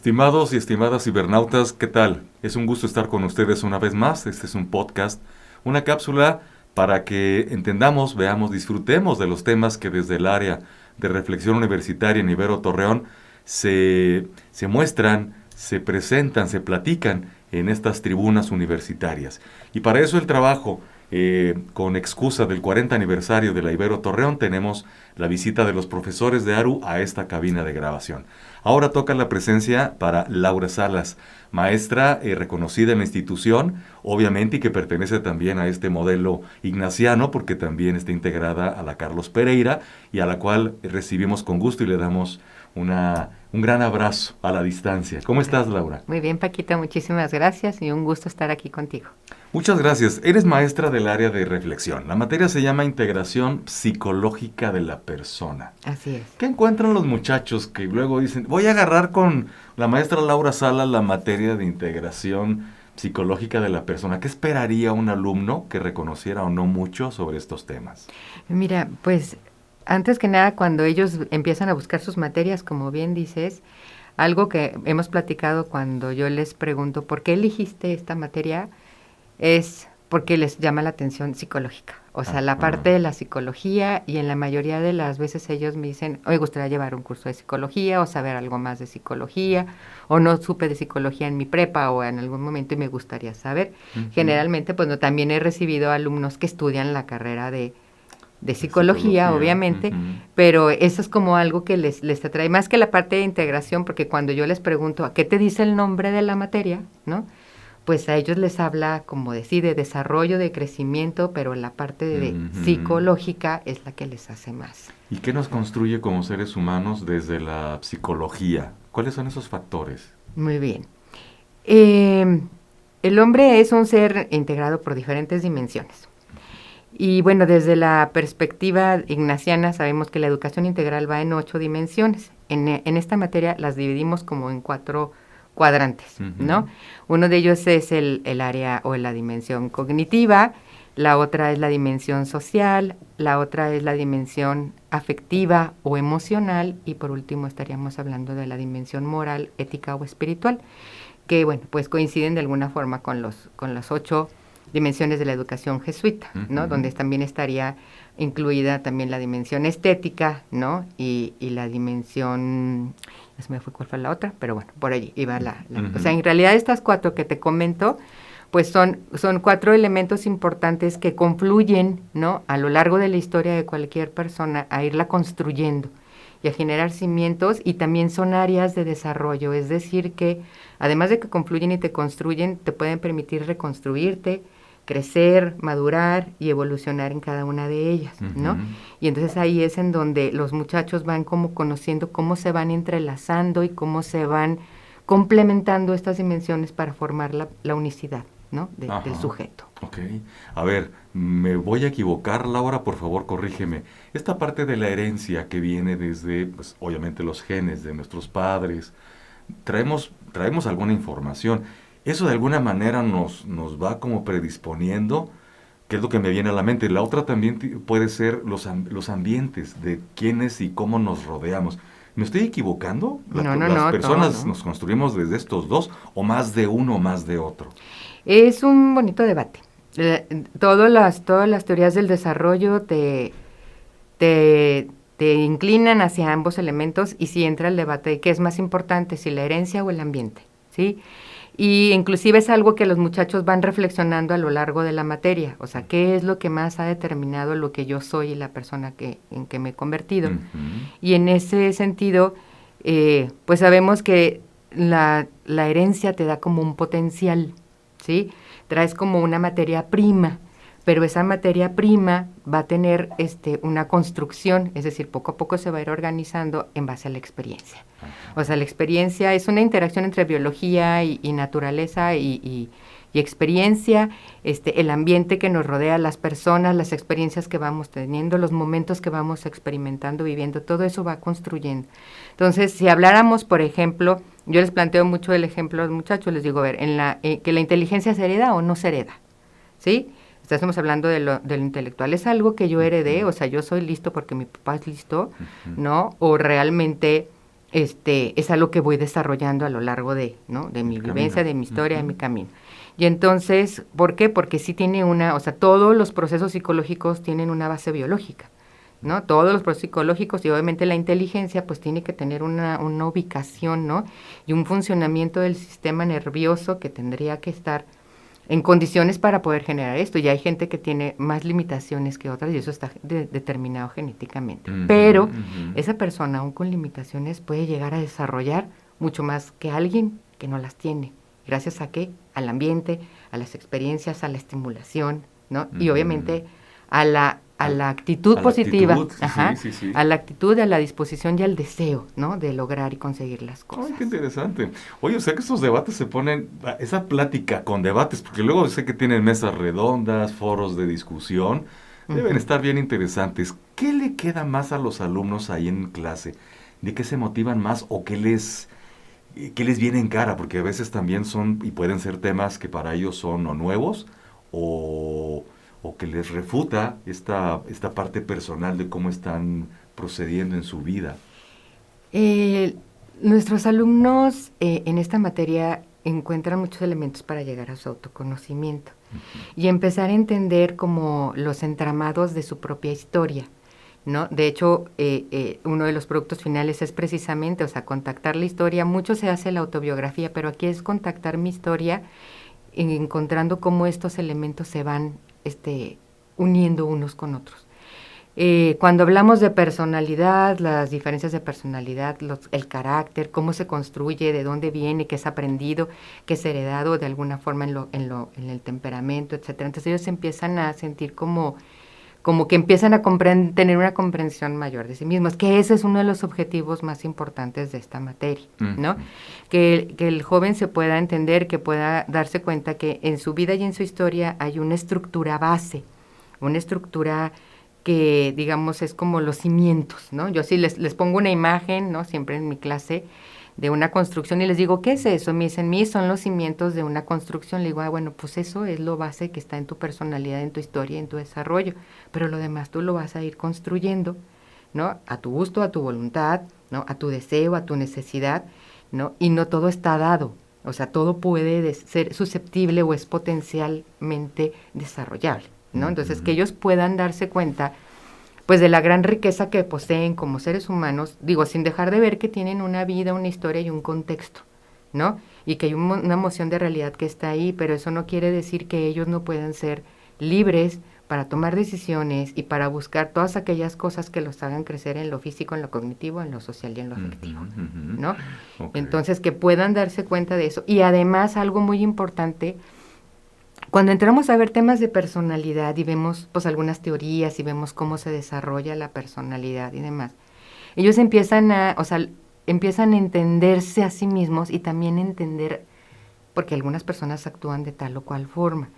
Estimados y estimadas cibernautas, ¿qué tal? Es un gusto estar con ustedes una vez más. Este es un podcast, una cápsula para que entendamos, veamos, disfrutemos de los temas que desde el área de reflexión universitaria en Ibero Torreón se muestran, se presentan, se platican en estas tribunas universitarias. Y para eso el trabajo, con excusa del 40 aniversario de la Ibero Torreón, tenemos la visita de los profesores de ARU a esta cabina de grabación. Ahora toca la presencia para Laura Salas, maestra reconocida en la institución, obviamente, y que pertenece también a este modelo ignaciano, porque también está integrada a la Carlos Pereira, y a la cual recibimos con gusto y le damos un gran abrazo a la distancia. ¿Cómo estás, Laura? Muy bien, Paquita, muchísimas gracias y un gusto estar aquí contigo. Muchas gracias. Eres maestra del área de reflexión. La materia se llama Integración Psicológica de la Persona. Así es. ¿Qué encuentran los muchachos que luego dicen, voy a agarrar con la maestra Laura Salas la materia de Integración Psicológica de la Persona? ¿Qué esperaría un alumno que reconociera o no mucho sobre estos temas? Mira, pues antes que nada, cuando ellos empiezan a buscar sus materias, como bien dices, algo que hemos platicado cuando yo les pregunto, ¿por qué elegiste esta materia? Es porque les llama la atención psicológica, o sea, la parte de la psicología, y en la mayoría de las veces ellos me dicen, me gustaría llevar un curso de psicología o saber algo más de psicología, o no supe de psicología en mi prepa o en algún momento y me gustaría saber. Generalmente, pues no, también he recibido alumnos que estudian la carrera de psicología, obviamente, pero eso es como algo que les atrae, más que la parte de integración, porque cuando yo les pregunto, ¿a qué te dice el nombre de la materia?, ¿no?, pues a ellos les habla, como decir, de desarrollo, de crecimiento, pero la parte de psicológica es la que les hace más. ¿Y qué nos construye como seres humanos desde la psicología? ¿Cuáles son esos factores? Muy bien. El hombre es un ser integrado por diferentes dimensiones. Y bueno, desde la perspectiva ignaciana sabemos que la educación integral va en 8 dimensiones. En esta materia las dividimos como en 4 cuadrantes, ¿no? Uno de ellos es el área o la dimensión cognitiva, la otra es la dimensión social, la otra es la dimensión afectiva o emocional, y por último estaríamos hablando de la dimensión moral, ética o espiritual, que bueno, pues coinciden de alguna forma con las 8 dimensiones de la educación jesuita, ¿no? Donde también estaría incluida también la dimensión estética, ¿no? Y la dimensión, ya se me fue cuál fue la otra, pero bueno, por allí iba o sea, en realidad estas 4 que te comento, pues son 4 elementos importantes que confluyen, ¿no?, a lo largo de la historia de cualquier persona a irla construyendo y a generar cimientos, y también son áreas de desarrollo, es decir que además de que confluyen y te construyen, te pueden permitir reconstruirte, crecer, madurar y evolucionar en cada una de ellas, ¿no? Y entonces ahí es en donde los muchachos van como conociendo cómo se van entrelazando y cómo se van complementando estas dimensiones para formar la unicidad, ¿no?, del sujeto. Ok. A ver, me voy a equivocar, Laura, por favor, corrígeme. Esta parte de la herencia que viene desde, pues, obviamente los genes de nuestros padres, traemos alguna información. Eso de alguna manera nos va como predisponiendo, que es lo que me viene a la mente. La otra también puede ser los ambientes de quiénes y cómo nos rodeamos. ¿Me estoy equivocando? ¿Las personas nos construimos desde estos 2 o más de uno o más de otro? Es un bonito debate. Todas las teorías del desarrollo te inclinan hacia ambos elementos, y si entra el debate de qué es más importante, si la herencia o el ambiente, ¿sí? Y inclusive es algo que los muchachos van reflexionando a lo largo de la materia, o sea, qué es lo que más ha determinado lo que yo soy y la persona en que me he convertido. Y en ese sentido, pues sabemos que la herencia te da como un potencial, ¿sí? Traes como una materia prima, pero esa materia prima va a tener una construcción, es decir, poco a poco se va a ir organizando en base a la experiencia. O sea, la experiencia es una interacción entre biología y naturaleza y experiencia, el ambiente que nos rodea, las personas, las experiencias que vamos teniendo, los momentos que vamos experimentando, viviendo, todo eso va construyendo. Entonces, si habláramos, por ejemplo, yo les planteo mucho el ejemplo a los muchachos, les digo, a ver, que la inteligencia se hereda o no se hereda, ¿sí? Estamos hablando de lo intelectual, ¿es algo que yo heredé? O sea, yo soy listo porque mi papá es listo, ¿no? O realmente es algo que voy desarrollando a lo largo de, ¿no? de mi vivencia, de mi historia, de mi camino. Y entonces, ¿por qué? Porque sí tiene o sea, todos los procesos psicológicos tienen una base biológica, ¿no? Todos los procesos psicológicos y obviamente la inteligencia pues tiene que tener una ubicación, ¿no? Y un funcionamiento del sistema nervioso que tendría que estar en condiciones para poder generar esto. Y hay gente que tiene más limitaciones que otras y eso está determinado genéticamente. Pero esa persona, aún con limitaciones, puede llegar a desarrollar mucho más que alguien que no las tiene. ¿Gracias a qué? Al ambiente, a las experiencias, a la estimulación, ¿no? Y obviamente a la actitud positiva, a la actitud, a la disposición y al deseo, ¿no? De lograr y conseguir las cosas. Ay, qué interesante. Oye, o sea que estos debates se ponen, esa plática con debates, porque luego sé que tienen mesas redondas, foros de discusión, deben estar bien interesantes. ¿Qué le queda más a los alumnos ahí en clase? ¿De qué se motivan más o qué les viene en cara? Porque a veces también son y pueden ser temas que para ellos son o nuevos o que les refuta esta parte personal de cómo están procediendo en su vida. Nuestros alumnos en esta materia encuentran muchos elementos para llegar a su autoconocimiento y empezar a entender como los entramados de su propia historia, ¿no? De hecho, uno de los productos finales es precisamente, o sea, contactar la historia. Mucho se hace la autobiografía, pero aquí es contactar mi historia, encontrando cómo estos elementos se van uniendo unos con otros. Cuando hablamos de personalidad, las diferencias de personalidad, el carácter, cómo se construye, de dónde viene, qué es aprendido, qué es heredado de alguna forma en el temperamento, etcétera. Entonces ellos empiezan a sentir como que empiezan a tener una comprensión mayor de sí mismos, que ese es uno de los objetivos más importantes de esta materia, ¿no? Que el joven se pueda entender, que pueda darse cuenta que en su vida y en su historia hay una estructura base, una estructura que, digamos, es como los cimientos, ¿no? Yo sí les pongo una imagen, ¿no? Siempre en mi clase, de una construcción y les digo, ¿qué es eso? Me dicen, son los cimientos de una construcción. Le digo, bueno, pues eso es lo base que está en tu personalidad, en tu historia, en tu desarrollo, pero lo demás tú lo vas a ir construyendo, ¿no? A tu gusto, a tu voluntad, ¿no? A tu deseo, a tu necesidad, ¿no? Y no todo está dado, o sea, todo puede ser susceptible o es potencialmente desarrollable, ¿no? Entonces, que ellos puedan darse cuenta pues de la gran riqueza que poseen como seres humanos, digo, sin dejar de ver que tienen una vida, una historia y un contexto, ¿no? Y que hay una emoción de realidad que está ahí, pero eso no quiere decir que ellos no puedan ser libres para tomar decisiones y para buscar todas aquellas cosas que los hagan crecer en lo físico, en lo cognitivo, en lo social y en lo afectivo, ¿no? Okay. Entonces, que puedan darse cuenta de eso. Y además, algo muy importante, cuando entramos a ver temas de personalidad y vemos pues algunas teorías y vemos cómo se desarrolla la personalidad y demás, ellos empiezan a entenderse a sí mismos y también entender, porque algunas personas actúan de tal o cual forma.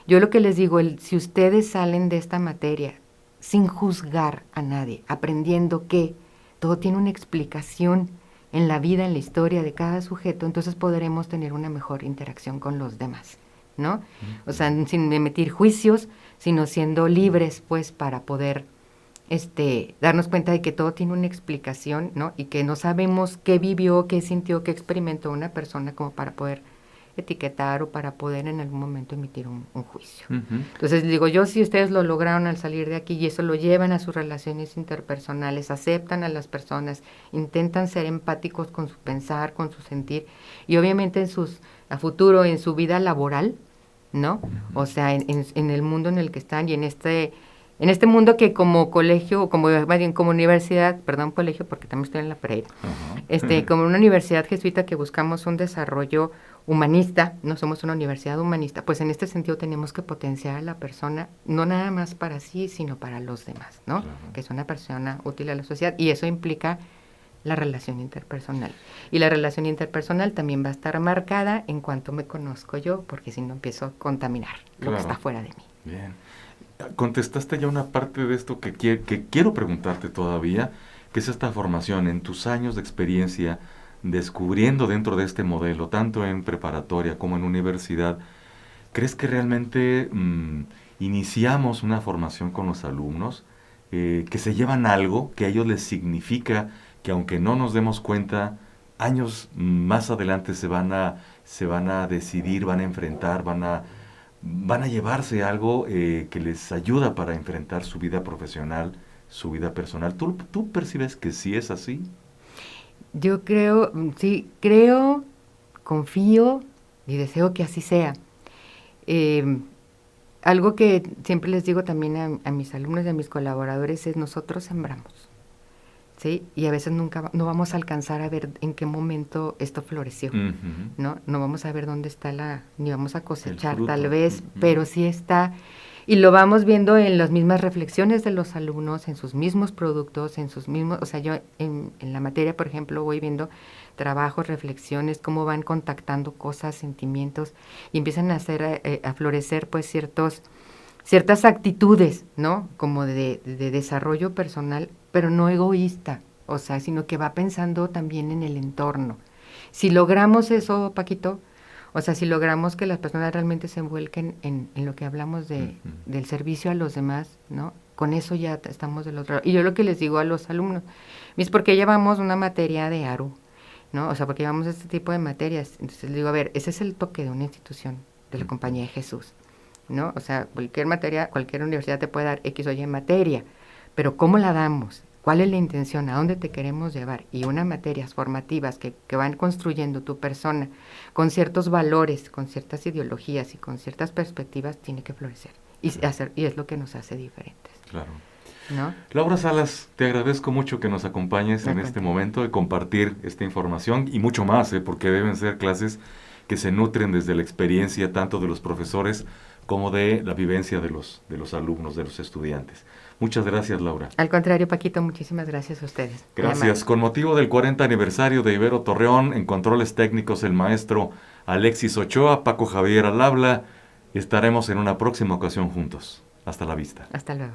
Yo lo que les digo, si ustedes salen de esta materia sin juzgar a nadie, aprendiendo que todo tiene una explicación en la vida, en la historia de cada sujeto, entonces podremos tener una mejor interacción con los demás, ¿no? O sea, sin emitir juicios, sino siendo libres, pues, para poder darnos cuenta de que todo tiene una explicación, ¿no? Y que no sabemos qué vivió, qué sintió, qué experimentó una persona como para poder etiquetar o para poder en algún momento emitir un juicio. Entonces, digo yo, si ustedes lo lograron al salir de aquí y eso lo llevan a sus relaciones interpersonales, aceptan a las personas, intentan ser empáticos con su pensar, con su sentir, y obviamente a futuro, en su vida laboral, ¿no? O sea, en el mundo en el que están y en este mundo que como colegio, como universidad, perdón, colegio, porque también estoy en la Pereira, como una universidad jesuita que buscamos un desarrollo humanista, no somos una universidad humanista, pues en este sentido tenemos que potenciar a la persona, no nada más para sí, sino para los demás, ¿no? Claro. Que es una persona útil a la sociedad, y eso implica la relación interpersonal. Y la relación interpersonal también va a estar marcada en cuanto me conozco yo, porque si no empiezo a contaminar lo que está fuera de mí. Bien. Contestaste ya una parte de esto que quiero preguntarte todavía, que es esta formación en tus años de experiencia, descubriendo dentro de este modelo, tanto en preparatoria como en universidad. ¿Crees que realmente iniciamos una formación con los alumnos, que se llevan algo que a ellos les significa, que aunque no nos demos cuenta, años más adelante se van a decidir, van a enfrentar, van a llevarse algo que les ayuda para enfrentar su vida profesional, su vida personal. ¿Tú percibes que sí es así? Yo creo, sí, creo, confío y deseo que así sea. Algo que siempre les digo también a mis alumnos y a mis colaboradores es: nosotros sembramos, ¿sí? Y a veces nunca no vamos a alcanzar a ver en qué momento esto floreció, ¿no? No vamos a ver dónde está ni vamos a cosechar tal vez, pero sí está. Y lo vamos viendo en las mismas reflexiones de los alumnos, en sus mismos productos, en sus mismos, o sea, yo en la materia, por ejemplo, voy viendo trabajos, reflexiones, cómo van contactando cosas, sentimientos, y empiezan a a florecer pues ciertas actitudes, ¿no? Como de desarrollo personal, pero no egoísta, o sea, sino que va pensando también en el entorno. Si logramos eso, Paquito, o sea, si logramos que las personas realmente se envuelquen en lo que hablamos del servicio a los demás, ¿no? Con eso ya estamos del otro lado. Y yo lo que les digo a los alumnos, es porque llevamos una materia de ARU, ¿no? O sea, porque llevamos este tipo de materias. Entonces les digo, a ver, ese es el toque de una institución, de la Compañía de Jesús, ¿no? O sea, cualquier materia, cualquier universidad te puede dar X o Y materia, pero ¿cómo la damos? ¿Cuál es la intención? ¿A dónde te queremos llevar? Y unas materias formativas que van construyendo tu persona con ciertos valores, con ciertas ideologías y con ciertas perspectivas, tiene que florecer. Y es lo que nos hace diferentes. Claro. ¿No? Laura Salas, te agradezco mucho que nos acompañes en este momento de compartir esta información y mucho más, porque deben ser clases que se nutren desde la experiencia tanto de los profesores como de la vivencia de los alumnos, de los estudiantes. Muchas gracias, Laura. Al contrario, Paquito, muchísimas gracias a ustedes. Gracias. Con motivo del 40 aniversario de Ibero Torreón, en controles técnicos el maestro Alexis Ochoa, Paco Javier al habla. Estaremos en una próxima ocasión juntos. Hasta la vista. Hasta luego.